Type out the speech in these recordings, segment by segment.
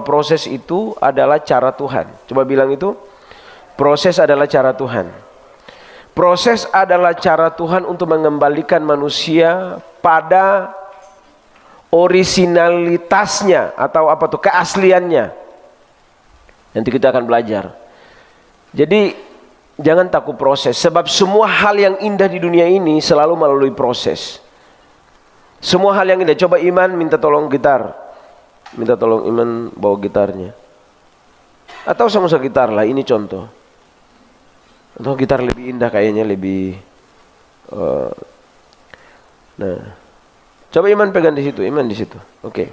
proses itu adalah cara Tuhan. Coba bilang itu, proses adalah cara Tuhan. Proses adalah cara Tuhan untuk mengembalikan manusia pada originalitasnya atau apa tuh, keasliannya. Nanti kita akan belajar. Jadi jangan takut proses, sebab semua hal yang indah di dunia ini selalu melalui proses. Semua hal yang indah. Coba Iman minta tolong gitar. Minta tolong Iman bawa gitarnya. Atau sama-sama gitar lah, ini contoh. Atau gitar lebih indah kayaknya, lebih nah. Coba Iman pegang di situ, Iman di situ. Oke.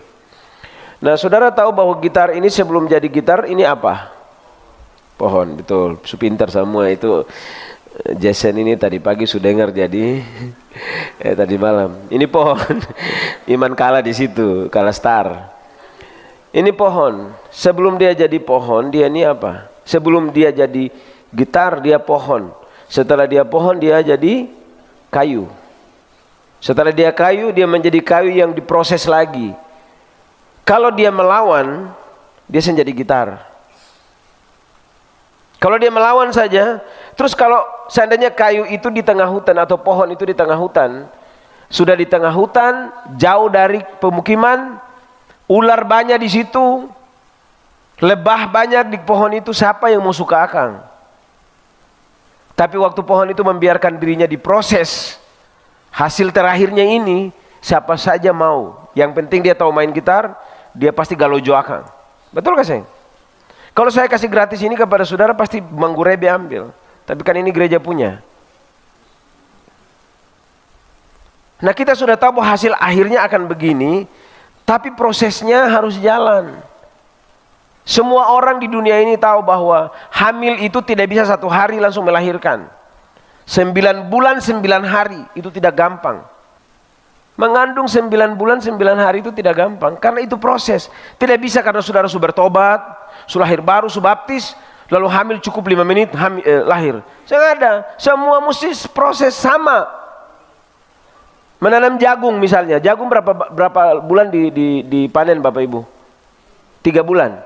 Nah, saudara tahu bahwa gitar ini sebelum jadi gitar ini apa? Pohon, betul. Pintar semua itu. Jason ini tadi pagi sudah dengar jadi tadi malam. Ini pohon. Iman kalah di situ, kalah star. Ini pohon. Sebelum dia jadi pohon, dia ini apa? Sebelum dia jadi gitar, dia pohon. Setelah dia pohon, dia jadi kayu. Setelah dia kayu, dia menjadi kayu yang diproses lagi. Kalau dia melawan, dia menjadi gitar. Kalau dia melawan saja, terus kalau seandainya kayu itu di tengah hutan atau pohon itu di tengah hutan, sudah di tengah hutan, jauh dari pemukiman, ular banyak di situ, lebah banyak di pohon itu, siapa yang mau suka akang? Tapi waktu pohon itu membiarkan dirinya diproses, hasil terakhirnya ini siapa saja mau. Yang penting dia tahu main gitar, dia pasti galojo akang. Betul gak sayang? Kalau saya kasih gratis ini kepada saudara, pasti Manggurebe ambil. Tapi kan ini gereja punya. Nah, kita sudah tahu bahwa hasil akhirnya akan begini, tapi prosesnya harus jalan. Semua orang di dunia ini tahu bahwa hamil itu tidak bisa satu hari langsung melahirkan. 9 bulan 9 hari itu tidak gampang. Mengandung 9 bulan 9 hari itu tidak gampang, karena itu proses. Tidak bisa karena saudara sudah bertobat, sudah lahir baru, sudah baptis, lalu hamil cukup 5 menit lahir. Saya ada, semua mesti proses sama. Menanam jagung misalnya, jagung berapa bulan dipanen Bapak Ibu? 3 bulan.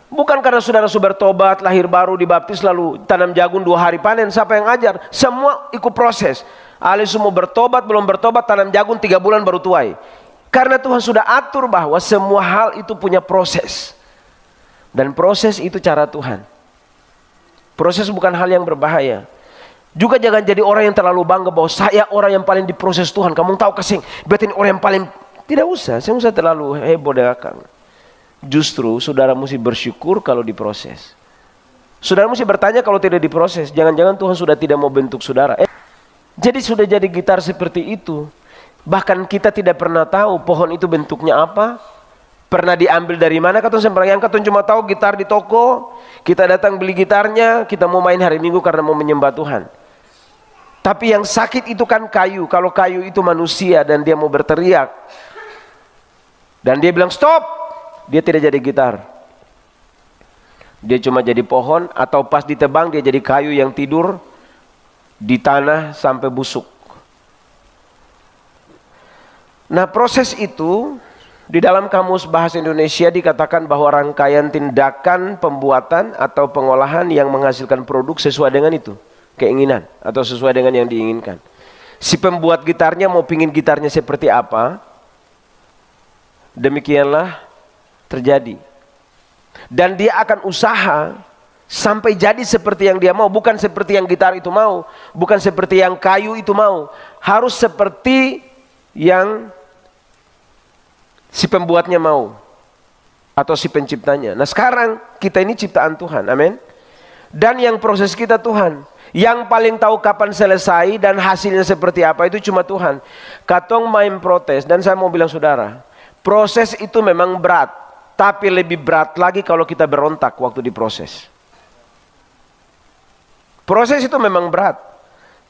Bukan karena saudara sudah bertobat, lahir baru, dibaptis lalu tanam jagung 2 hari panen. Siapa yang ajar? Semua ikut proses. Ali semua bertobat, belum bertobat, tanam jagung 3 bulan baru tuai. Karena Tuhan sudah atur bahwa semua hal itu punya proses. Dan proses itu cara Tuhan. Proses bukan hal yang berbahaya. Juga jangan jadi orang yang terlalu bangga bahwa saya orang yang paling diproses Tuhan. Kamu tahu kasih, berarti ini orang yang paling. Tidak usah, saya usah terlalu heboh dengan kamu. Justru saudara mesti bersyukur kalau diproses. Saudara mesti bertanya kalau tidak diproses. Jangan-jangan Tuhan sudah tidak mau bentuk saudara. Jadi sudah jadi gitar seperti itu. Bahkan kita tidak pernah tahu pohon itu bentuknya apa, pernah diambil dari mana. Katong sembarangan, katong cuma tahu gitar di toko. Kita datang beli gitarnya, kita mau main hari Minggu karena mau menyembah Tuhan. Tapi yang sakit itu kan kayu. Kalau kayu itu manusia dan dia mau berteriak, dan dia bilang stop, dia tidak jadi gitar. Dia cuma jadi pohon, atau pas ditebang dia jadi kayu yang tidur di tanah sampai busuk. Nah, proses itu di dalam Kamus Bahasa Indonesia dikatakan bahwa rangkaian tindakan pembuatan atau pengolahan yang menghasilkan produk sesuai dengan itu, keinginan atau sesuai dengan yang diinginkan. Si pembuat gitarnya mau pingin gitarnya seperti apa, demikianlah terjadi. Dan dia akan usaha sampai jadi seperti yang dia mau, bukan seperti yang gitar itu mau, bukan seperti yang kayu itu mau, harus seperti yang si pembuatnya mau atau si penciptanya. Nah, sekarang kita ini ciptaan Tuhan, amin. Dan yang proses kita Tuhan. Yang paling tahu kapan selesai dan hasilnya seperti apa itu cuma Tuhan. Katong main protes, dan saya mau bilang saudara, proses itu memang berat, tapi lebih berat lagi kalau kita berontak waktu diproses. Proses itu memang berat,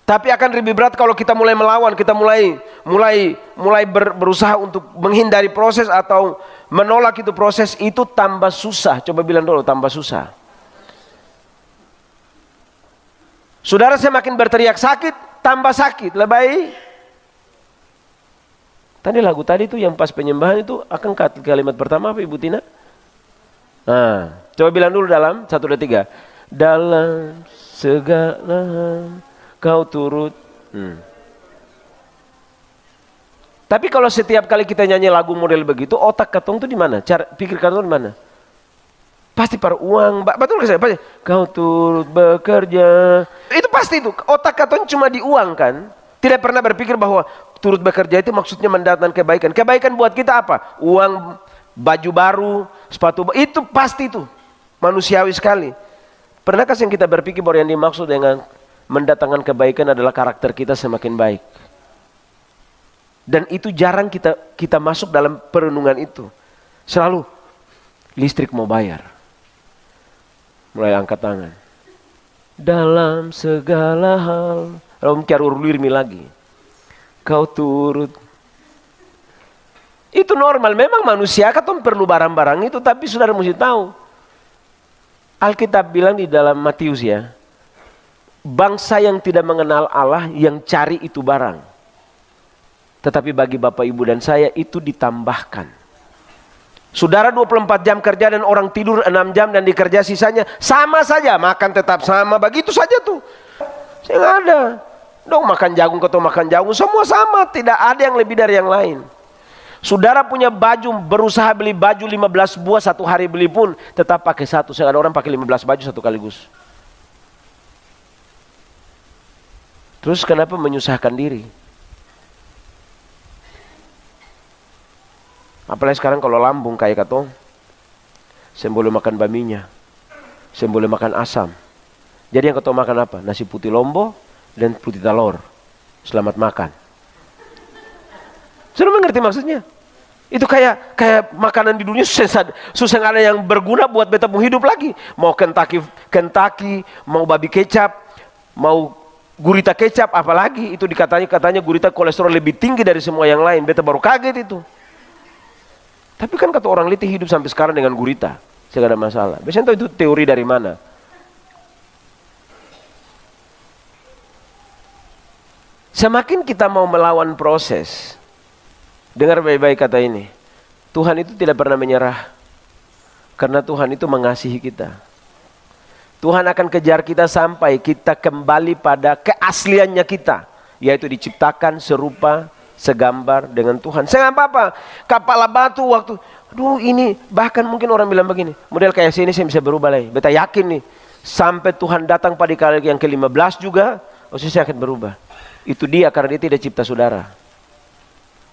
tapi akan lebih berat kalau kita mulai melawan, kita mulai berusaha untuk menghindari proses atau menolak itu proses, itu tambah susah. Coba bilang dulu, tambah susah. Saudara semakin berteriak sakit, tambah sakit, lebih. Tadi lagu tadi itu yang pas penyembahan itu, akan kalimat pertama apa Ibu Tina? Nah, coba bilang dulu dalam 1, 2, 3. Dalam segala hal kau turut. Tapi kalau setiap kali kita nyanyi lagu model begitu, otak katong tuh di mana? Cara pikir katong di mana? Pasti para uang, betul gak saya? Pasti. Kau turut bekerja. Itu pasti itu. Otak katong cuma di uang kan? Tidak pernah berpikir bahwa turut bekerja itu maksudnya mendatangkan kebaikan. Kebaikan buat kita apa? Uang, baju baru, sepatu baru. Itu pasti itu. Manusiawi sekali. Pernahkah yang kita berpikir bahwa yang dimaksud dengan mendatangkan kebaikan adalah karakter kita semakin baik? Dan itu jarang kita masuk dalam perenungan itu. Selalu listrik mau bayar. Mulai angkat tangan. Dalam segala hal. Lalu kiarurlirmi lagi. Kau turut. Itu normal. Memang manusia kan perlu barang-barang itu. Tapi saudara mesti tahu. Alkitab bilang di dalam Matius ya. Bangsa yang tidak mengenal Allah yang cari itu barang. Tetapi bagi Bapak Ibu dan saya itu ditambahkan. Saudara 24 jam kerja dan orang tidur 6 jam dan dikerja sisanya sama saja. Makan tetap sama, begitu saja tuh. Saya nggak ada. Dong makan jagung atau makan jagung, semua sama. Tidak ada yang lebih dari yang lain. Saudara punya baju, berusaha beli baju 15 buah, satu hari beli pun tetap pakai satu. Saya ada orang pakai 15 baju satu kaligus. Terus kenapa menyusahkan diri? Apalagi sekarang kalau lambung kayak katong, saya boleh makan baminya, saya boleh makan asam. Jadi yang katong makan apa? Nasi putih lombo dan putih telur. Selamat makan. Sudah mengerti maksudnya? Itu kayak makanan di dunia susah ada yang berguna buat beta mau hidup lagi. Mau Kentucky, mau babi kecap, mau gurita kecap, apalagi itu katanya gurita kolesterol lebih tinggi dari semua yang lain. Beta baru kaget itu. Tapi kan kata orang Liti hidup sampai sekarang dengan gurita, tidak ada masalah. Biasanya itu teori dari mana? Semakin kita mau melawan proses, dengar baik-baik kata ini, Tuhan itu tidak pernah menyerah, karena Tuhan itu mengasihi kita. Tuhan akan kejar kita sampai kita kembali pada keasliannya kita, yaitu diciptakan serupa segambar dengan Tuhan. Saya nggak apa-apa. Kepala batu waktu, aduh ini bahkan mungkin orang bilang begini, model kayak sini saya bisa berubah lagi. Beta yakin nih, sampai Tuhan datang pada kali yang ke-15 juga, saya akan berubah. Itu dia karena dia tidak cipta saudara.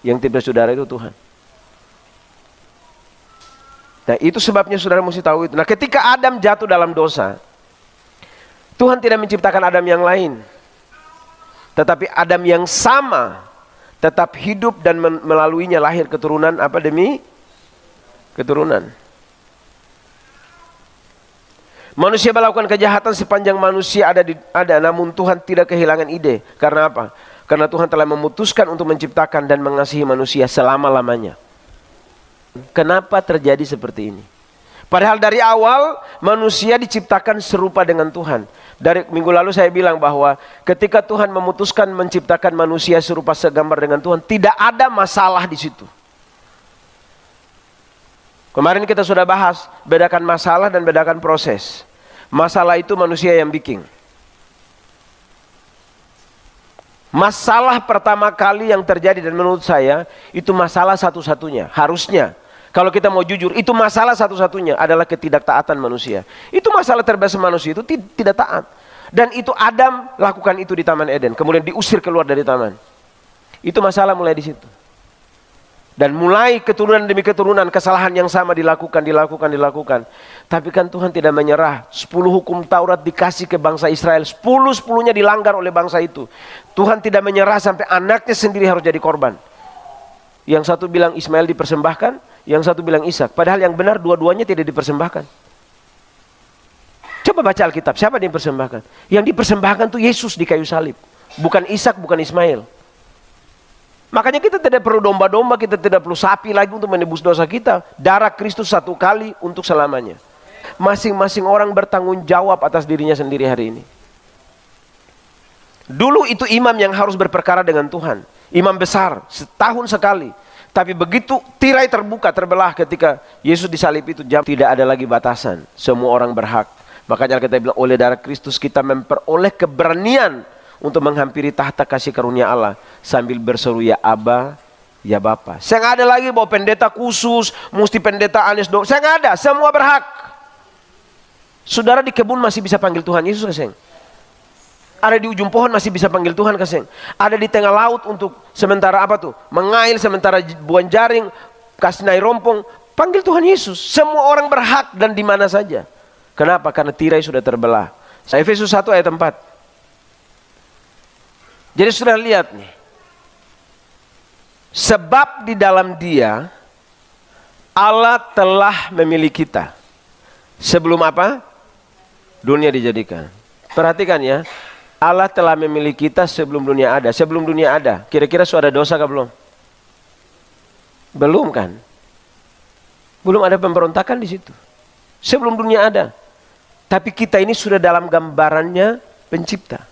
Yang cipta saudara itu Tuhan. Nah itu sebabnya saudara mesti tahu itu. Nah ketika Adam jatuh dalam dosa, Tuhan tidak menciptakan Adam yang lain, tetapi Adam yang sama tetap hidup dan melaluinya lahir keturunan apa demi keturunan. Manusia melakukan kejahatan sepanjang manusia ada, namun Tuhan tidak kehilangan ide. Karena apa? Karena Tuhan telah memutuskan untuk menciptakan dan mengasihi manusia selama-lamanya. Kenapa terjadi seperti ini? Padahal dari awal manusia diciptakan serupa dengan Tuhan. Dari minggu lalu saya bilang bahwa ketika Tuhan memutuskan menciptakan manusia serupa segambar dengan Tuhan, tidak ada masalah di situ. Kemarin kita sudah bahas, bedakan masalah dan bedakan proses. Masalah itu manusia yang bikin. Masalah pertama kali yang terjadi dan menurut saya itu masalah satu-satunya, harusnya. Kalau kita mau jujur, itu masalah satu-satunya adalah ketidaktaatan manusia. Itu masalah terbesar manusia itu tidak taat. Dan itu Adam lakukan itu di Taman Eden. Kemudian diusir keluar dari taman. Itu masalah mulai di situ. Dan mulai keturunan demi keturunan kesalahan yang sama dilakukan. Tapi kan Tuhan tidak menyerah. 10 hukum Taurat dikasih ke bangsa Israel. 10-10-nya dilanggar oleh bangsa itu. Tuhan tidak menyerah sampai anaknya sendiri harus jadi korban. Yang satu bilang Ismail dipersembahkan, yang satu bilang Ishak. Padahal yang benar dua-duanya tidak dipersembahkan. Coba baca Alkitab, siapa yang dipersembahkan? Yang dipersembahkan itu Yesus di kayu salib. Bukan Ishak, bukan Ismail. Makanya kita tidak perlu domba-domba, kita tidak perlu sapi lagi untuk menebus dosa kita. Darah Kristus satu kali untuk selamanya. Masing-masing orang bertanggung jawab atas dirinya sendiri hari ini. Dulu itu imam yang harus berperkara dengan Tuhan. Imam besar, setahun sekali. Tapi begitu tirai terbuka, terbelah ketika Yesus disalib itu, jam tidak ada lagi batasan. Semua orang berhak. Makanya kita bilang oleh darah Kristus kita memperoleh keberanian untuk menghampiri tahta kasih karunia Allah sambil berseru ya Aba, ya Bapa. Saya nggak ada lagi bahwa pendeta khusus, mesti pendeta Anies dong. Saya nggak ada, semua berhak. Saudara di kebun masih bisa panggil Tuhan Yesus, kaseng. Ada di ujung pohon masih bisa panggil Tuhan, kaseng. Ada di tengah laut untuk sementara apa tuh? Mengail, sementara buang jaring, kasih naik rompong. Panggil Tuhan Yesus. Semua orang berhak dan di mana saja. Kenapa? Karena tirai sudah terbelah. Efesus 1 ayat 4. Jadi sudah lihat nih. Sebab di dalam Dia Allah telah memilih kita. Sebelum apa? Dunia dijadikan. Perhatikan ya. Allah telah memilih kita sebelum dunia ada. Sebelum dunia ada, kira-kira sudah ada dosa kah belum? Belum kan? Belum ada pemberontakan di situ. Sebelum dunia ada. Tapi kita ini sudah dalam gambarannya pencipta.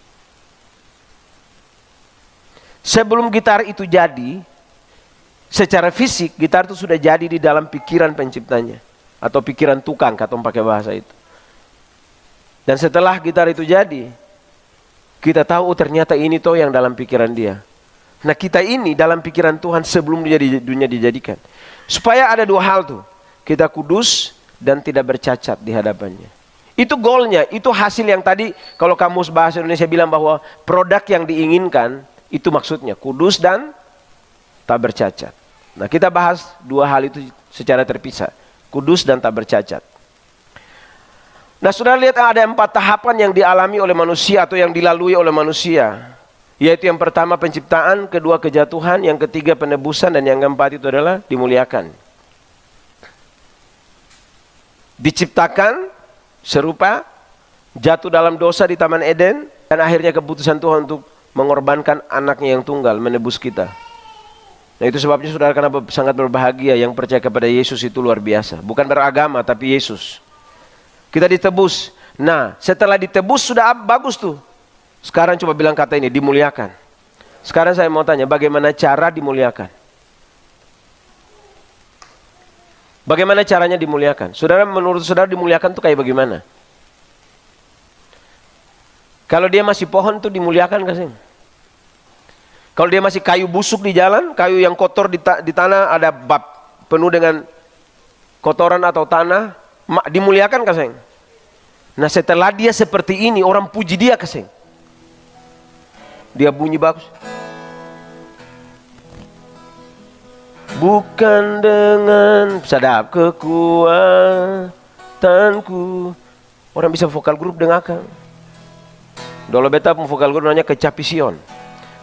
Sebelum gitar itu jadi, secara fisik gitar itu sudah jadi di dalam pikiran penciptanya. Atau pikiran tukang, katong pakai bahasa itu. Dan setelah gitar itu jadi, kita tahu ternyata ini toh yang dalam pikiran Dia. Nah kita ini dalam pikiran Tuhan sebelum dunia dijadikan. Supaya ada dua hal tuh. Kita kudus dan tidak bercacat di hadapannya. Itu goalnya, itu hasil yang tadi kalau kamus bahasa Indonesia bilang bahwa produk yang diinginkan, itu maksudnya kudus dan tak bercacat. Nah kita bahas dua hal itu secara terpisah. Kudus dan tak bercacat. Nah saudara lihat ada 4 tahapan yang dialami oleh manusia atau yang dilalui oleh manusia. Yaitu yang pertama penciptaan, kedua kejatuhan, yang ketiga penebusan, dan yang keempat itu adalah dimuliakan. Diciptakan serupa, jatuh dalam dosa di Taman Eden, dan akhirnya keputusan Tuhan untuk mengorbankan anaknya yang tunggal, menebus kita. Nah itu sebabnya saudara kenapa sangat berbahagia yang percaya kepada Yesus itu luar biasa. Bukan beragama tapi Yesus. Kita ditebus. Nah setelah ditebus sudah bagus tuh. Sekarang coba bilang kata ini, dimuliakan. Sekarang saya mau tanya, bagaimana cara dimuliakan? Bagaimana caranya dimuliakan? Saudara, menurut saudara dimuliakan tuh kayak bagaimana? Kalau dia masih pohon tuh dimuliakan gak sih? Kalau dia masih kayu busuk di jalan, kayu yang kotor di tanah, ada bab penuh dengan kotoran atau tanah, dimuliakan kaseng. Nah setelah dia seperti ini, orang puji dia kaseng. Dia bunyi bagus. Bukan dengan sadap kekuatanku. Orang bisa vokal grup dengarkan. Dolo beta vokal grup namanya Kecapision.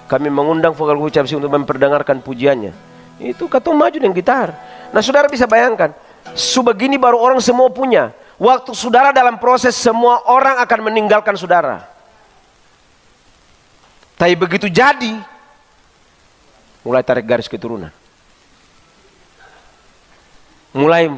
Kami mengundang vokal grup Kecapision untuk memperdengarkan pujiannya. Itu katong maju dengan gitar. Nah saudara bisa bayangkan, sebegini baru orang semua punya. Waktu saudara dalam proses, semua orang akan meninggalkan saudara. Tapi begitu jadi, mulai tarik garis keturunan. Mulai,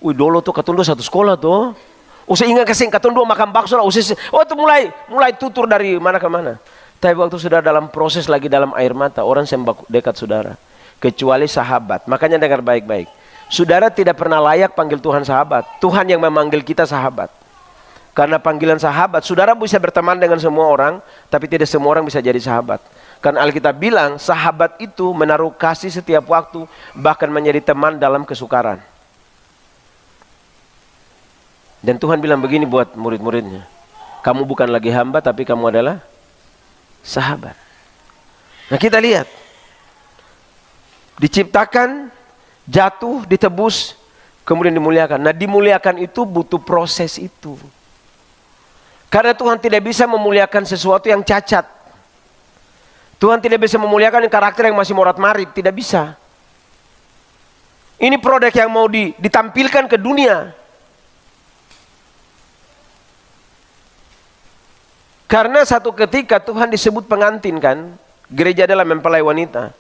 dulu tuh katong dua satu sekolah tuh. Usah ingat kesing, katong dua makan bakso lah. Itu mulai tutur dari mana ke mana. Tapi waktu sudah dalam proses lagi dalam air mata, orang sembah dekat saudara. Kecuali sahabat. Makanya dengar baik-baik. Saudara tidak pernah layak panggil Tuhan sahabat. Tuhan yang memanggil kita sahabat. Karena panggilan sahabat, saudara bisa berteman dengan semua orang, tapi tidak semua orang bisa jadi sahabat. Karena Alkitab bilang, sahabat itu menaruh kasih setiap waktu, bahkan menjadi teman dalam kesukaran. Dan Tuhan bilang begini buat murid-muridnya, kamu bukan lagi hamba, tapi kamu adalah sahabat. Nah kita lihat, diciptakan, jatuh, ditebus, kemudian dimuliakan. Nah dimuliakan itu butuh proses itu. Karena Tuhan tidak bisa memuliakan sesuatu yang cacat. Tuhan tidak bisa memuliakan karakter yang masih morat-marit, tidak bisa. Ini produk yang mau ditampilkan ke dunia. Karena satu ketika Tuhan disebut pengantin kan, gereja adalah mempelai wanita.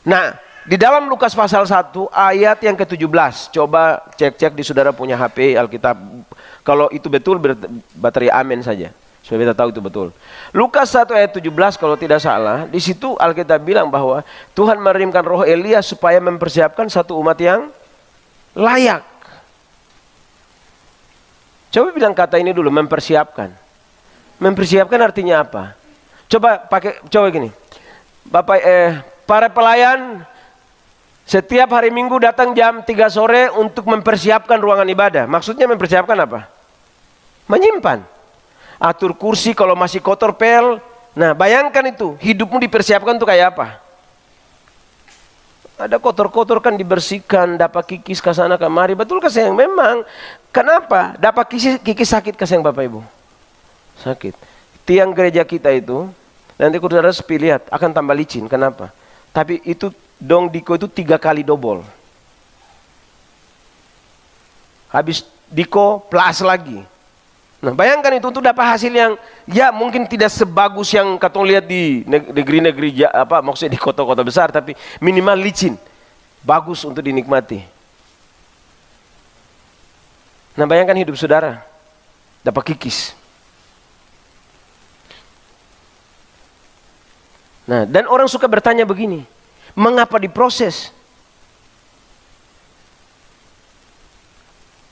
Nah, di dalam Lukas pasal 1 ayat yang ke-17, coba cek-cek di saudara punya HP Alkitab. Kalau itu betul baterai amin saja. Supaya kita tahu itu betul. Lukas 1 ayat 17 kalau tidak salah, di situ Alkitab bilang bahwa Tuhan mengirimkan roh Elia supaya mempersiapkan satu umat yang layak. Coba bilang kata ini dulu, mempersiapkan. Mempersiapkan artinya apa? Coba gini. Para pelayan setiap hari Minggu datang jam 3 sore untuk mempersiapkan ruangan ibadah. Maksudnya mempersiapkan apa? Menyimpan. Atur kursi kalau masih kotor pel. Nah, bayangkan itu, hidupmu dipersiapkan tuh kayak apa? Ada kotor-kotor kan dibersihkan, dapat kikis ke sana kemari. Betul kasih yang memang. Kenapa? Dapat kikis sakit kasih yang Bapak Ibu. Sakit. Tiang gereja kita itu, nanti saudara sepi lihat, akan tambah licin. Kenapa? Tapi itu dong diko itu 3 kali dobol. Habis diko plus lagi. Nah, bayangkan itu untuk dapat hasil yang ya mungkin tidak sebagus yang katong lihat di negeri-negeri maksudnya di kota-kota besar, tapi minimal licin. Bagus untuk dinikmati. Nah, bayangkan hidup saudara dapat kikis. Nah, dan orang suka bertanya begini, mengapa diproses?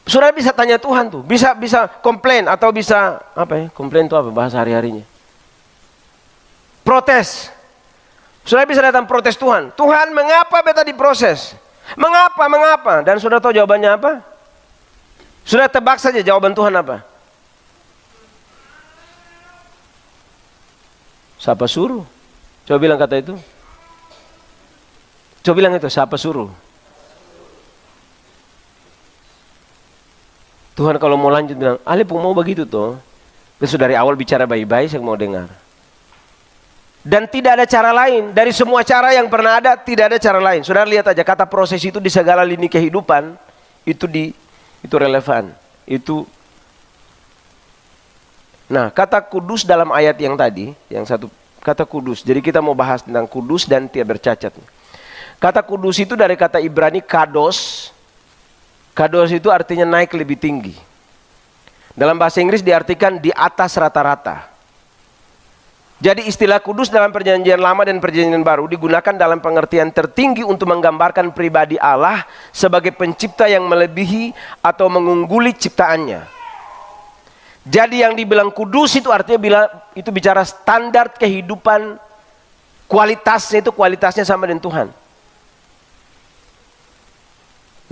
Saudara bisa tanya Tuhan tuh, bisa komplain atau bisa komplain itu apa bahasa hari-harinya? Protes. Saudara bisa datang protes Tuhan. Tuhan, mengapa beta diproses? Mengapa? Dan saudara tahu jawabannya apa? Saudara tebak saja jawaban Tuhan apa? Siapa suruh? Coba bilang kata itu. Coba bilang itu, siapa suruh? Tuhan kalau mau lanjut bilang, Ale pun mau begitu toh. Terus dari awal bicara baik-baik, saya mau dengar. Dan tidak ada cara lain. Dari semua cara yang pernah ada, tidak ada cara lain. Saudara lihat aja, kata proses itu di segala lini kehidupan, itu relevan. Nah, kata kudus dalam ayat yang tadi, yang satu, kata kudus. Jadi kita mau bahas tentang kudus dan tidak bercacat. Kata kudus itu dari kata Ibrani kados. Kados itu artinya naik lebih tinggi. Dalam bahasa Inggris diartikan di atas rata-rata. Jadi istilah kudus dalam perjanjian lama dan perjanjian baru digunakan dalam pengertian tertinggi untuk menggambarkan pribadi Allah sebagai pencipta yang melebihi atau mengungguli ciptaannya. Jadi yang dibilang kudus itu artinya itu bicara standar kehidupan, kualitasnya sama dengan Tuhan.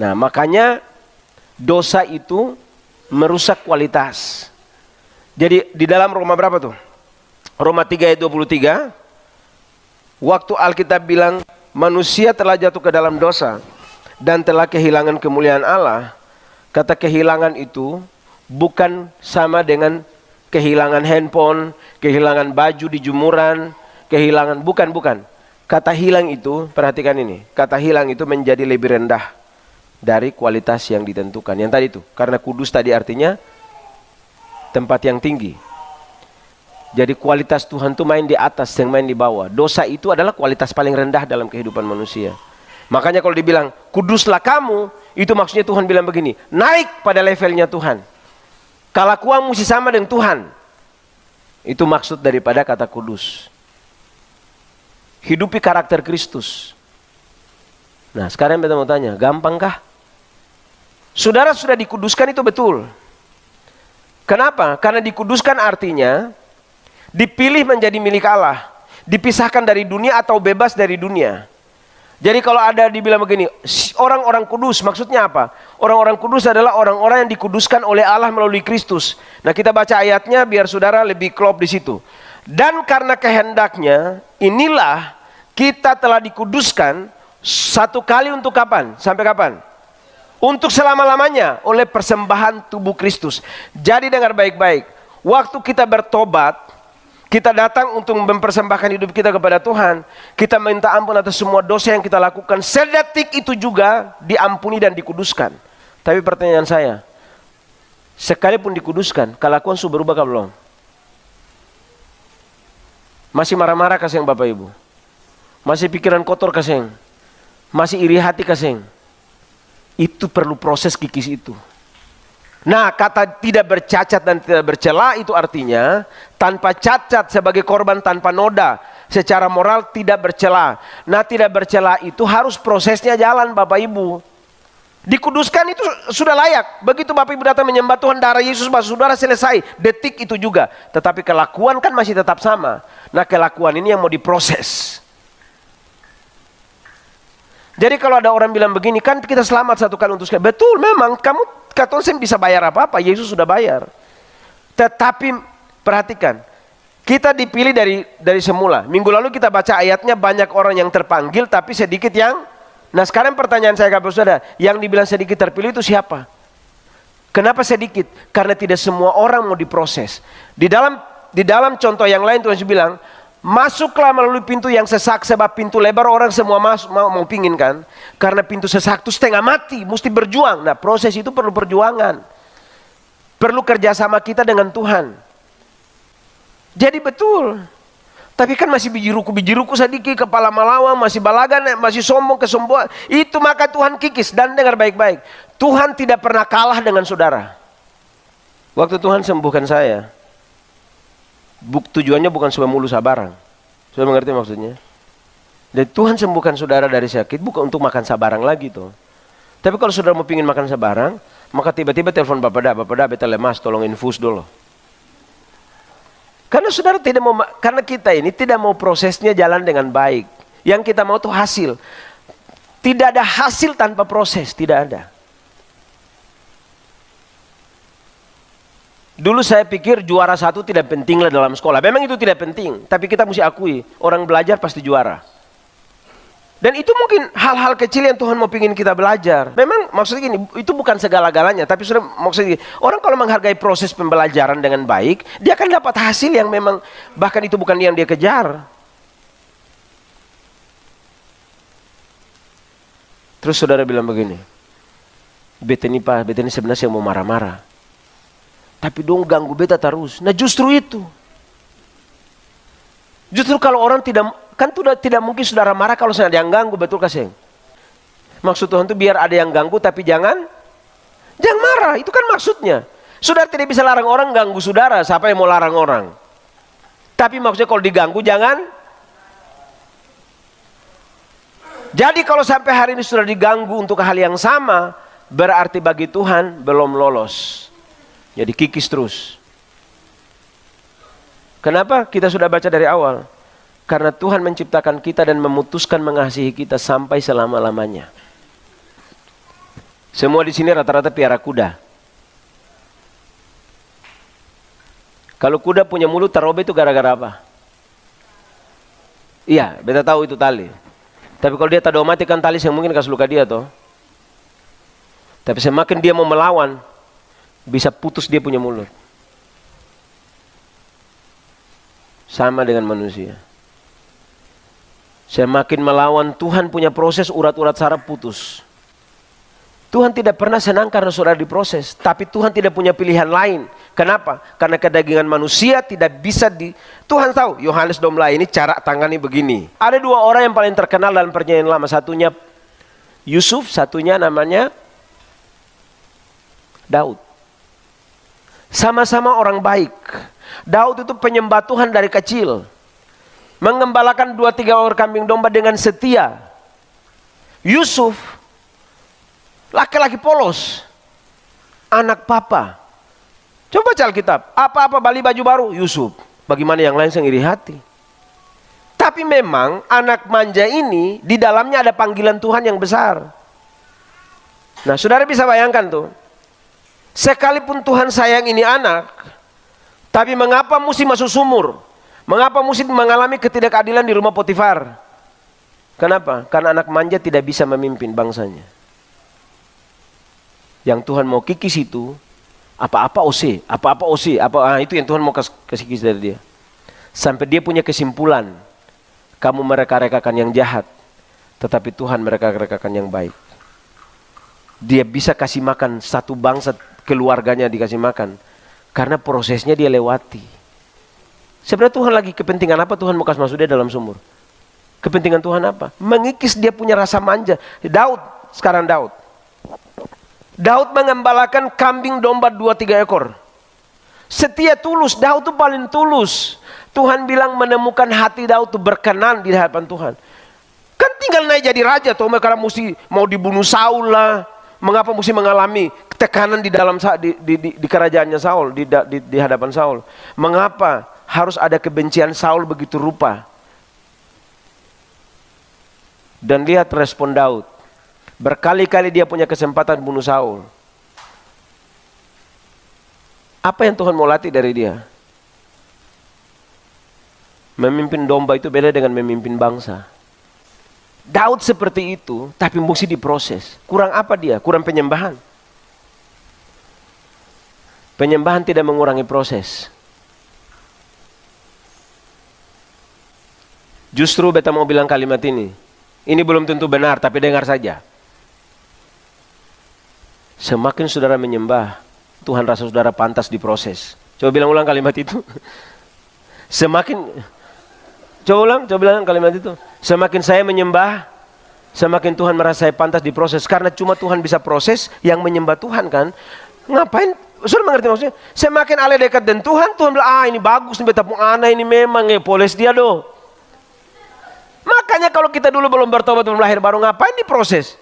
Nah, makanya dosa itu merusak kualitas. Jadi di dalam Roma berapa tuh? Roma 3 ayat 23. Waktu Alkitab bilang manusia telah jatuh ke dalam dosa dan telah kehilangan kemuliaan Allah. Kata kehilangan itu bukan sama dengan kehilangan handphone, kehilangan baju di jemuran, bukan. Kata hilang itu, perhatikan ini. Kata hilang itu menjadi lebih rendah dari kualitas yang ditentukan. Yang tadi itu, karena kudus tadi artinya tempat yang tinggi. Jadi kualitas Tuhan itu main di atas, yang main di bawah. Dosa itu adalah kualitas paling rendah dalam kehidupan manusia. Makanya kalau dibilang kuduslah kamu, itu maksudnya Tuhan bilang begini, naik pada levelnya Tuhan. Kelakuanmu mesti sama dengan Tuhan. Itu maksud daripada kata kudus. Hidupi karakter Kristus. Nah, sekarang kita mau tanya, gampangkah? Saudara sudah dikuduskan itu betul. Kenapa? Karena dikuduskan artinya dipilih menjadi milik Allah, dipisahkan dari dunia atau bebas dari dunia. Jadi kalau ada dibilang begini, orang-orang kudus, maksudnya apa? Orang-orang kudus adalah orang-orang yang dikuduskan oleh Allah melalui Kristus. Nah, kita baca ayatnya biar saudara lebih klop di situ. Dan karena kehendaknya, inilah kita telah dikuduskan satu kali untuk kapan? Sampai kapan? Untuk selama-lamanya oleh persembahan tubuh Kristus. Jadi dengar baik-baik. Waktu kita bertobat, kita datang untuk mempersembahkan hidup kita kepada Tuhan. Kita minta ampun atas semua dosa yang kita lakukan. Sedetik itu juga diampuni dan dikuduskan. Tapi pertanyaan saya, sekalipun dikuduskan, kelakuan sudah berubah kah belum? Masih marah-marah kasih Bapak Ibu? Masih pikiran kotor kasih? Masih iri hati kasih? Itu perlu proses kikis itu. Nah, kata tidak bercacat dan tidak bercela itu artinya tanpa cacat sebagai korban tanpa noda. Secara moral tidak bercela. Nah, tidak bercela itu harus prosesnya jalan Bapak Ibu. Dikuduskan itu sudah layak. Begitu Bapak Ibu datang menyembah Tuhan, darah Yesus masuk, saudara selesai. Detik itu juga. Tetapi kelakuan kan masih tetap sama. Nah, kelakuan ini yang mau diproses. Jadi kalau ada orang bilang begini, kan kita selamat satu kali untuk sekali. Betul, memang kamu katolik bisa bayar apa-apa, Yesus sudah bayar. Tetapi perhatikan, kita dipilih dari semula. Minggu lalu kita baca ayatnya, banyak orang yang terpanggil tapi sedikit yang. Nah, sekarang pertanyaan saya kepada saudara, yang dibilang sedikit terpilih itu siapa? Kenapa sedikit? Karena tidak semua orang mau diproses. Di dalam contoh yang lain Tuhan bilang, masuklah melalui pintu yang sesak, sebab pintu lebar orang semua masuk mau pingin kan? Karena pintu sesak itu setengah mati, mesti berjuang. Nah, proses itu perlu perjuangan. Perlu kerjasama kita dengan Tuhan. Jadi betul. Tapi kan masih bijiruku sedikit, kepala malawang, masih balagan, masih sombong, kesombongan. Itu maka Tuhan kikis. Dan dengar baik-baik, Tuhan tidak pernah kalah dengan saudara. Waktu Tuhan sembuhkan saya, tujuannya bukan supaya mulu sabaran. Sudah mengerti maksudnya? Dan Tuhan sembuhkan saudara dari sakit bukan untuk makan sabarang lagi tuh. Tapi kalau saudara mau pingin makan sabarang, maka tiba-tiba telepon Bapak Da, beta lemas, tolong infus dulu. Karena saudara karena kita ini tidak mau prosesnya jalan dengan baik. Yang kita mau tuh hasil. Tidak ada hasil tanpa proses, tidak ada. Dulu saya pikir juara satu tidak pentinglah dalam sekolah. Memang itu tidak penting, tapi kita mesti akui, orang belajar pasti juara. Dan itu mungkin hal-hal kecil yang Tuhan mau pingin kita belajar. Memang maksudnya gini, itu bukan segala-galanya. Tapi sudah maksudnya gini, orang kalau menghargai proses pembelajaran dengan baik, dia akan dapat hasil yang memang, bahkan itu bukan yang dia kejar. Terus saudara bilang begini, beta ini sebenarnya mau marah-marah. Tapi dong ganggu beta terus. Nah justru itu. Justru kalau orang tidak mungkin saudara marah kalau ada yang ganggu, betul kasih. Maksud Tuhan itu biar ada yang ganggu tapi jangan marah, itu kan maksudnya. Saudara tidak bisa larang orang ganggu saudara, siapa yang mau larang orang? Tapi maksudnya kalau diganggu jangan. Jadi kalau sampai hari ini sudah diganggu untuk hal yang sama, berarti bagi Tuhan belum lolos. Jadi kikis terus. Kenapa? Kita sudah baca dari awal. Karena Tuhan menciptakan kita dan memutuskan mengasihi kita sampai selama-lamanya. Semua di sini rata-rata piara kuda. Kalau kuda punya mulut terobek itu gara-gara apa? Iya, beta tahu itu tali. Tapi kalau dia tak mati kan tali yang mungkin kasih luka dia toh. Tapi semakin dia mau melawan, bisa putus dia punya mulut. Sama dengan manusia. Semakin melawan, Tuhan punya proses urat-urat saraf putus. Tuhan tidak pernah senang karena saudara diproses. Tapi Tuhan tidak punya pilihan lain. Kenapa? Karena kedagingan manusia tidak bisa Tuhan tahu, Yohanes 12 ini cara tangani begini. Ada dua orang yang paling terkenal dalam perjanjian lama. Satunya Yusuf, satunya namanya Daud. Sama-sama orang baik. Daud itu penyembah Tuhan dari kecil. Mengembalakan 2-3 ekor kambing domba dengan setia. Yusuf, laki-laki polos, anak papa. Coba baca Alkitab, apa-apa beli baju baru, Yusuf. Bagaimana yang lain iri hati. Tapi memang anak manja ini, di dalamnya ada panggilan Tuhan yang besar. Nah saudara bisa bayangkan tuh, sekalipun Tuhan sayang ini anak, tapi mengapa mesti masuk sumur? Mengapa mesti mengalami ketidakadilan di rumah Potifar? Kenapa? Karena anak manja tidak bisa memimpin bangsanya. Yang Tuhan mau kikis itu, apa-apa OC, itu yang Tuhan mau kasih kikis dari dia. Sampai dia punya kesimpulan, kamu mereka-rekakan yang jahat, tetapi Tuhan mereka-rekakan yang baik. Dia bisa kasih makan satu bangsa, keluarganya dikasih makan, karena prosesnya dia lewati. Sebenarnya Tuhan lagi kepentingan apa Tuhan mau kasih masuk dia dalam sumur? Kepentingan Tuhan apa? Mengikis dia punya rasa manja. Daud, sekarang Daud. Daud mengembalakan kambing domba 2-3 ekor. Setia tulus, Daud itu paling tulus. Tuhan bilang menemukan hati Daud itu berkenan di hadapan Tuhan. Kan tinggal naik jadi raja tuh, karena mesti mau dibunuh Saul lah. Mengapa mesti mengalami tekanan di dalam di kerajaannya Saul, di hadapan Saul? Mengapa harus ada kebencian Saul begitu rupa? Dan lihat respon Daud. Berkali-kali dia punya kesempatan bunuh Saul. Apa yang Tuhan mau latih dari dia? Memimpin domba itu beda dengan memimpin bangsa. Daud seperti itu, tapi mesti diproses. Kurang apa dia? Kurang penyembahan. Penyembahan tidak mengurangi proses. Justru beta mau bilang kalimat ini. Ini belum tentu benar, tapi dengar saja. Semakin saudara menyembah, Tuhan rasa saudara pantas diproses. Coba bilang ulang kalimat itu. Coba bilang kalimat itu. Semakin saya menyembah, semakin Tuhan merasa saya pantas diproses. Karena cuma Tuhan bisa proses yang menyembah Tuhan kan. Ngapain? Saudara mengerti maksudnya? Semakin ale dekat dengan Tuhan, Tuhan bilang, ini bagus nih betapung anak ini memang poles dia do. Makanya kalau kita dulu belum bertobat, belum lahir baru, ngapain diproses?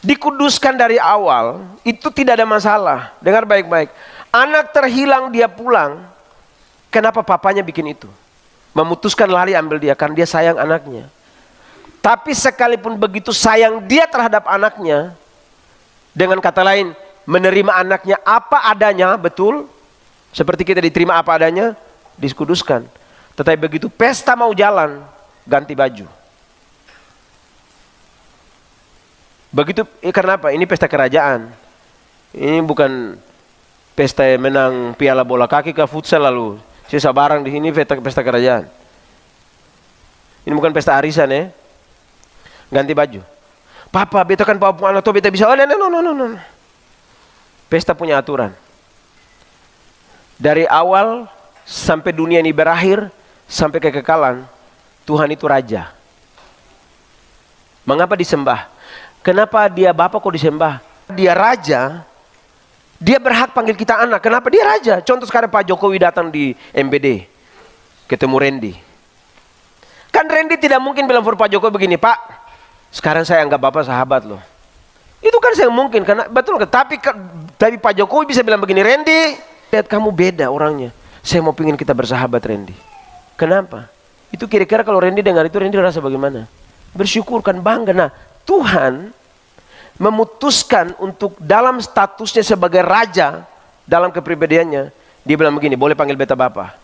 Dikuduskan dari awal, itu tidak ada masalah. Dengar baik-baik. Anak terhilang dia pulang, kenapa papanya bikin itu? Memutuskan lari ambil dia, karena dia sayang anaknya. Tapi sekalipun begitu sayang dia terhadap anaknya, dengan kata lain, menerima anaknya apa adanya, betul? Seperti kita diterima apa adanya, dikuduskan. Tetapi begitu pesta mau jalan, ganti baju. Begitu, karena apa? Ini pesta kerajaan. Ini bukan pesta menang piala bola kaki ke futsal lalu sisa barang di sini, pesta kerajaan. Ini bukan pesta arisan ya. Ganti baju. Papa, beta kan papa anak tuh beta bisa. Oh, no. Pesta punya aturan. Dari awal sampai dunia ini berakhir, sampai kekekalan, Tuhan itu raja. Mengapa disembah? Kenapa dia Bapa kok disembah? Dia raja, dia berhak panggil kita anak. Kenapa dia raja? Contoh sekarang Pak Jokowi datang di MBD, ketemu Randy. Kan Randy tidak mungkin bilang for Pak Jokowi begini, Pak, sekarang saya anggap Bapak sahabat loh. Itu kan saya mungkin, karena betul. Tapi Pak Jokowi bisa bilang begini, Randy, lihat kamu beda orangnya. Saya mau pingin kita bersahabat Randy. Kenapa? Itu kira-kira kalau Randy dengar itu, Randy rasa bagaimana? Bersyukur kan, bangga. Nah, Tuhan memutuskan untuk dalam statusnya sebagai raja, dalam kepribadiannya, dia bilang begini, boleh panggil beta Bapa.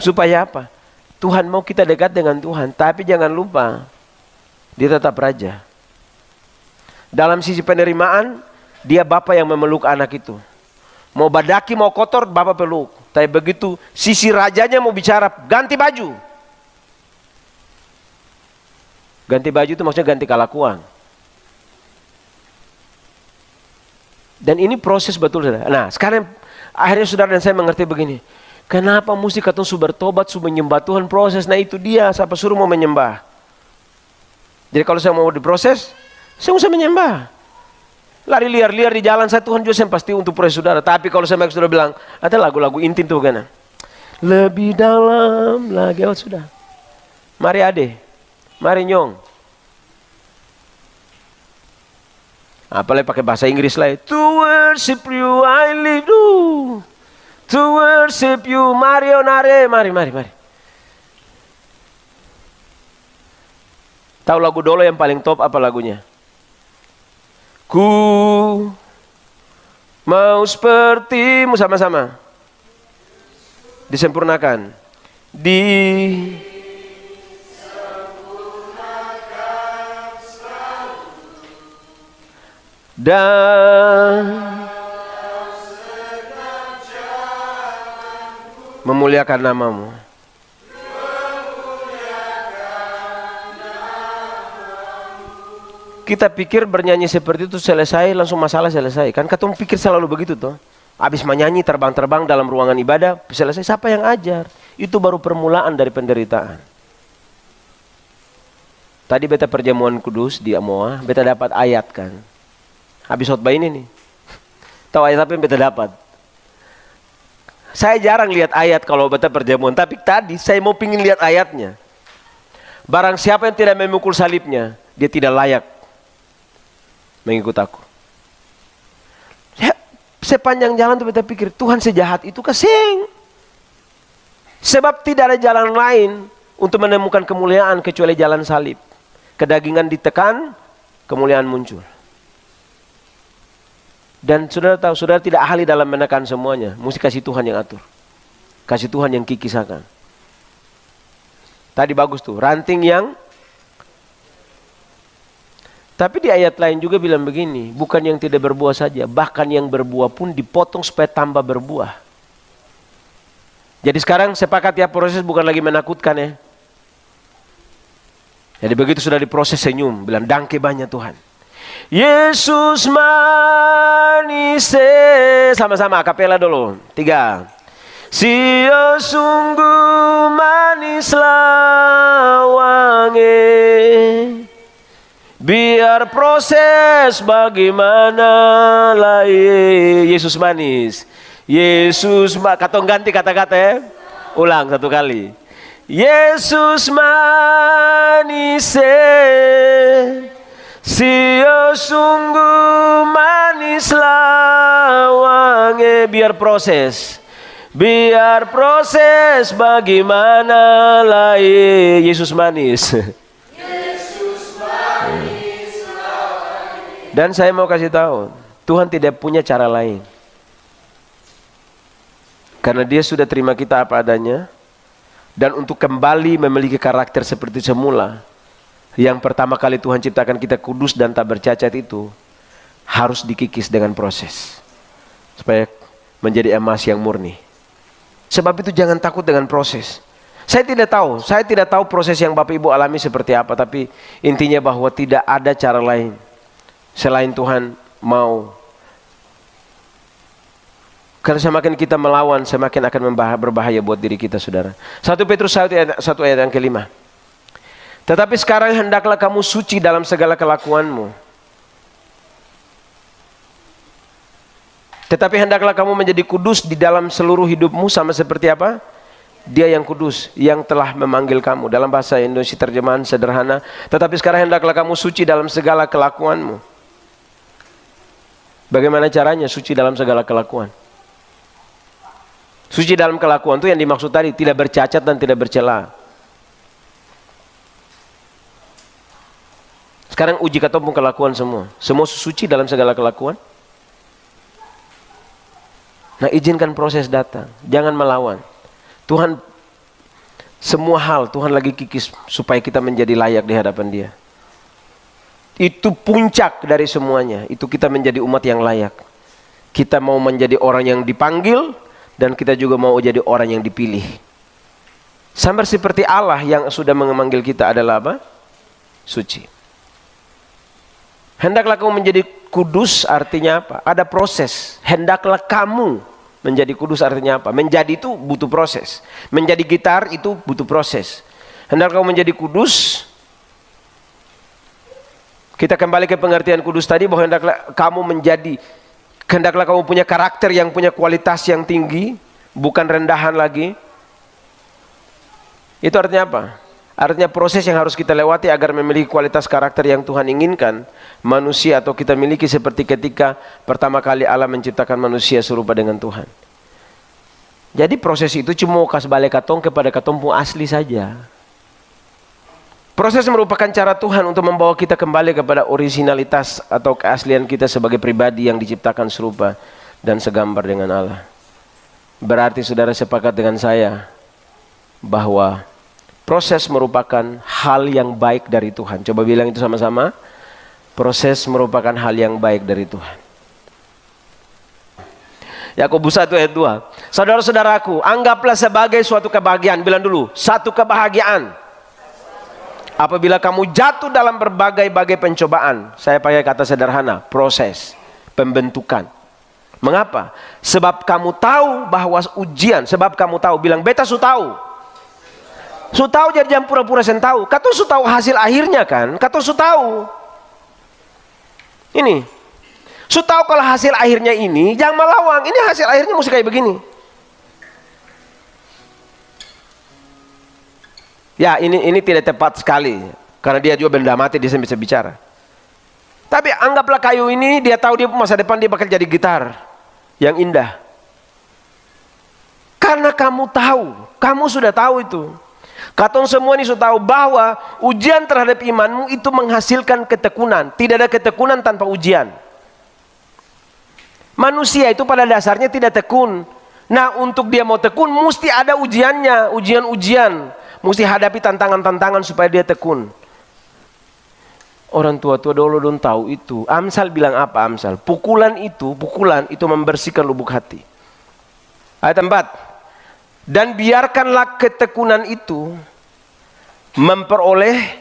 Supaya apa? Tuhan mau kita dekat dengan Tuhan, tapi jangan lupa, dia tetap raja. Dalam sisi penerimaan, dia Bapa yang memeluk anak itu. Mau badaki, mau kotor, Bapa peluk. Tapi begitu sisi rajanya mau bicara, ganti baju. Ganti baju itu maksudnya ganti kelakuan. Dan ini proses betul saudara. Nah sekarang akhirnya saudara dan saya mengerti begini. Kenapa mesti katong bertobat, menyembah Tuhan proses? Nah itu dia, siapa suruh mau menyembah. Jadi kalau saya mau diproses, saya usah menyembah. Lari liar-liar di jalan saya, Tuhan juga saya pasti untuk proses saudara. Tapi kalau saya saudara bilang, ada lagu-lagu inti tuh kan. Lebih dalam lagi, oh sudah. Mari ade. Mari nyong. Apalagi pakai bahasa Inggris lah. To worship you I live. To worship you. Mari onare. Mari. Tahu lagu Dolo yang paling top apa lagunya? Ku mau sepertimu, sama-sama. Disempurnakan. Dan memuliakan namamu. Kita pikir bernyanyi seperti itu selesai, langsung masalah selesai. Kan katong pikir selalu begitu toh. Habis menyanyi terbang-terbang dalam ruangan ibadah, selesai. Siapa yang ajar? Itu baru permulaan dari penderitaan. Tadi beta perjamuan kudus di Amoa, beta dapat ayat kan. Habis khotbah ini nih. Tahu ayat apa yang beta dapat? Saya jarang lihat ayat kalau beta perjamuan, tapi tadi saya mau pingin lihat ayatnya. Barang siapa yang tidak memikul salibnya, dia tidak layak mengikut aku. Sepanjang jalan tuh beta pikir, Tuhan sejahat itu kasing. Sebab tidak ada jalan lain untuk menemukan kemuliaan kecuali jalan salib. Kedagingan ditekan, kemuliaan muncul. Dan saudara tahu, saudara tidak ahli dalam menekan semuanya. Mesti kasih Tuhan yang atur. Kasih Tuhan yang kikisahkan. Tadi bagus tuh, ranting yang. Tapi di ayat lain juga bilang begini, bukan yang tidak berbuah saja, bahkan yang berbuah pun dipotong supaya tambah berbuah. Jadi sekarang sepakat ya, proses bukan lagi menakutkan ya. Jadi begitu sudah diproses senyum, bilang dangke banyak Tuhan. Yesus manis, sama-sama kapela dulu. 3. Sio sungguh manislah wangi, biar proses bagaimana lagi. Yesus manis. Yesus, katong ganti kata-kata ya. Ulang satu kali. Yesus manis, sio sungguh manislah wangi, biar proses bagaimana lagi. Yesus manis. Yesus manis. Dan saya mau kasih tahu, Tuhan tidak punya cara lain. Karena dia sudah terima kita apa adanya. Dan untuk kembali memiliki karakter seperti semula, yang pertama kali Tuhan ciptakan kita kudus dan tak bercacat itu, harus dikikis dengan proses. Supaya menjadi emas yang murni. Sebab itu jangan takut dengan proses. Saya tidak tahu proses yang Bapak Ibu alami seperti apa. Tapi intinya bahwa tidak ada cara lain selain Tuhan mau. Karena semakin kita melawan, semakin akan berbahaya buat diri kita, saudara. 1 Petrus 1 ayat yang ke-5. Tetapi sekarang hendaklah kamu suci dalam segala kelakuanmu. Tetapi hendaklah kamu menjadi kudus di dalam seluruh hidupmu, sama seperti apa? Dia yang kudus, yang telah memanggil kamu. Dalam bahasa Indonesia terjemahan sederhana. Tetapi sekarang hendaklah kamu suci dalam segala kelakuanmu. Bagaimana caranya suci dalam segala kelakuan? Suci dalam kelakuan itu yang dimaksud tadi, tidak bercacat dan tidak bercela. Sekarang uji ketemu kelakuan semua. Semua suci dalam segala kelakuan. Nah, izinkan proses datang. Jangan melawan. Tuhan, semua hal Tuhan lagi kikis supaya kita menjadi layak di hadapan Dia. Itu puncak dari semuanya. Itu kita menjadi umat yang layak. Kita mau menjadi orang yang dipanggil, dan kita juga mau jadi orang yang dipilih. Sama seperti Allah yang sudah memanggil kita adalah apa? Suci. Hendaklah kamu menjadi kudus artinya apa? Ada proses. Hendaklah kamu menjadi kudus artinya apa? Menjadi itu butuh proses. Menjadi gitar itu butuh proses. Hendaklah kamu menjadi kudus. Kita kembali ke pengertian kudus tadi, bahwa hendaklah kamu punya karakter yang punya kualitas yang tinggi, bukan rendahan lagi. Itu artinya apa? Artinya proses yang harus kita lewati agar memiliki kualitas karakter yang Tuhan inginkan manusia atau kita miliki, seperti ketika pertama kali Allah menciptakan manusia serupa dengan Tuhan. Jadi proses itu cuma kas balik katong kepada katong pun asli saja. Proses merupakan cara Tuhan untuk membawa kita kembali kepada originalitas atau keaslian kita sebagai pribadi yang diciptakan serupa dan segambar dengan Allah. Berarti saudara sepakat dengan saya bahwa proses merupakan hal yang baik dari Tuhan. Coba bilang itu sama-sama. Proses merupakan hal yang baik dari Tuhan. Yakobus 1 ayat 2. Saudara-saudaraku, anggaplah sebagai suatu kebahagiaan. Bilang dulu, satu kebahagiaan. Apabila kamu jatuh dalam berbagai-bagai pencobaan. Saya pakai kata sederhana, proses, pembentukan. Mengapa? Sebab kamu tahu bahwa ujian, sebab kamu tahu, bilang beta su tahu. Su tahu jadi jam pura-pura sen tahu. Katong su tahu hasil akhirnya kan? Katong su tahu. Ini. Su tahu kalau hasil akhirnya ini, jangan melawang. Ini hasil akhirnya mesti kayak begini. Ya, ini tidak tepat sekali. Karena dia juga benda mati, dia bisa bicara. Tapi anggaplah kayu ini, dia tahu dia masa depan dia bakal jadi gitar yang indah. Karena kamu tahu, kamu sudah tahu itu. Katong semua ini sudah tahu bahwa ujian terhadap imanmu itu menghasilkan ketekunan. Tidak ada ketekunan tanpa ujian. Manusia itu pada dasarnya tidak tekun. Nah, untuk dia mau tekun mesti ada ujiannya, ujian-ujian. Mesti hadapi tantangan-tantangan supaya dia tekun. Orang tua-tua dulu don't tahu itu. Amsal bilang apa Amsal? Pukulan itu membersihkan lubuk hati. Ayat 4. Dan biarkanlah ketekunan itu memperoleh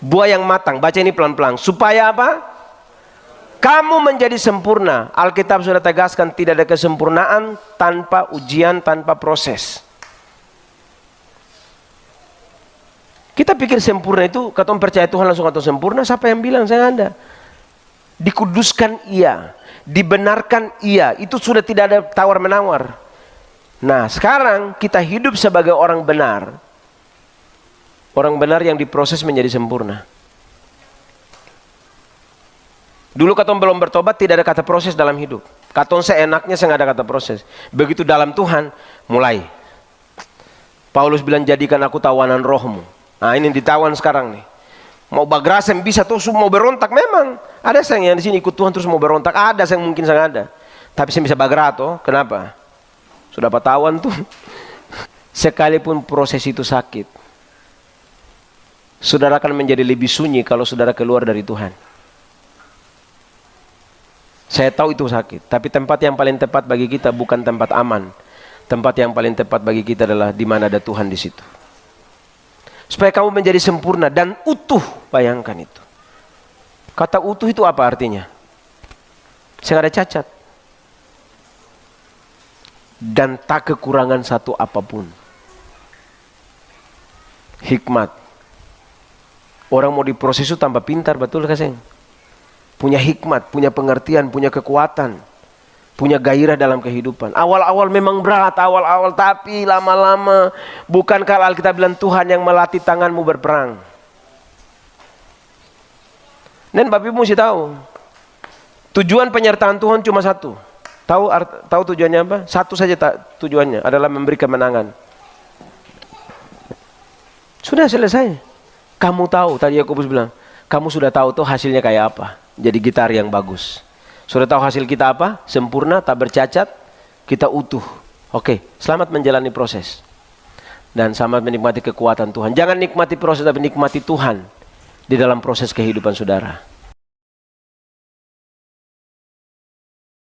buah yang matang. Baca ini pelan-pelan. Supaya apa? Kamu menjadi sempurna. Alkitab sudah tegaskan tidak ada kesempurnaan tanpa ujian, tanpa proses. Kita pikir sempurna itu, katong percaya Tuhan langsung atau sempurna. Siapa yang bilang? Saya ada. Dikuduskan iya, dibenarkan iya. Itu sudah tidak ada tawar-menawar. Nah, sekarang kita hidup sebagai orang benar. Orang benar yang diproses menjadi sempurna. Dulu katong belum bertobat, tidak ada kata proses dalam hidup. Katong seenaknya saya nggak ada kata proses. Begitu dalam Tuhan, mulai. Paulus bilang, jadikan aku tawanan rohmu. Nah, ini ditawan sekarang nih. Mau bagrasem bisa tuh, mau berontak memang. Ada saya yang di sini ikut Tuhan terus mau berontak. Ada saya mungkin saya ada. Tapi saya bisa bagrato. Kenapa? Sudah patawan tuh. Sekalipun proses itu sakit, saudara akan menjadi lebih sunyi kalau saudara keluar dari Tuhan. Saya tahu itu sakit, tapi tempat yang paling tepat bagi kita bukan tempat aman. Tempat yang paling tepat bagi kita adalah di mana ada Tuhan di situ. Supaya kamu menjadi sempurna dan utuh, bayangkan itu. Kata utuh itu apa artinya? Saya ada cacat. Dan tak kekurangan satu apapun. Hikmat. Orang mau diproses itu tambah pintar, betul kasih? Punya hikmat, punya pengertian, punya kekuatan, punya gairah dalam kehidupan. Awal-awal memang berat, awal-awal, tapi lama-lama. Bukankah Alkitab bilang Tuhan yang melatih tanganmu berperang? Dan Bapak Ibu mesti tahu, tujuan penyertaan Tuhan cuma satu. Tahu tujuannya apa? Satu saja tujuannya, adalah memberi kemenangan. Sudah selesai. Kamu tahu, tadi Yakobus bilang, kamu sudah tahu tuh hasilnya kayak apa. Jadi gitar yang bagus. Sudah tahu hasil kita apa? Sempurna, tak bercacat, kita utuh. Oke, selamat menjalani proses. Dan selamat menikmati kekuatan Tuhan. Jangan nikmati proses, tapi nikmati Tuhan di dalam proses kehidupan saudara.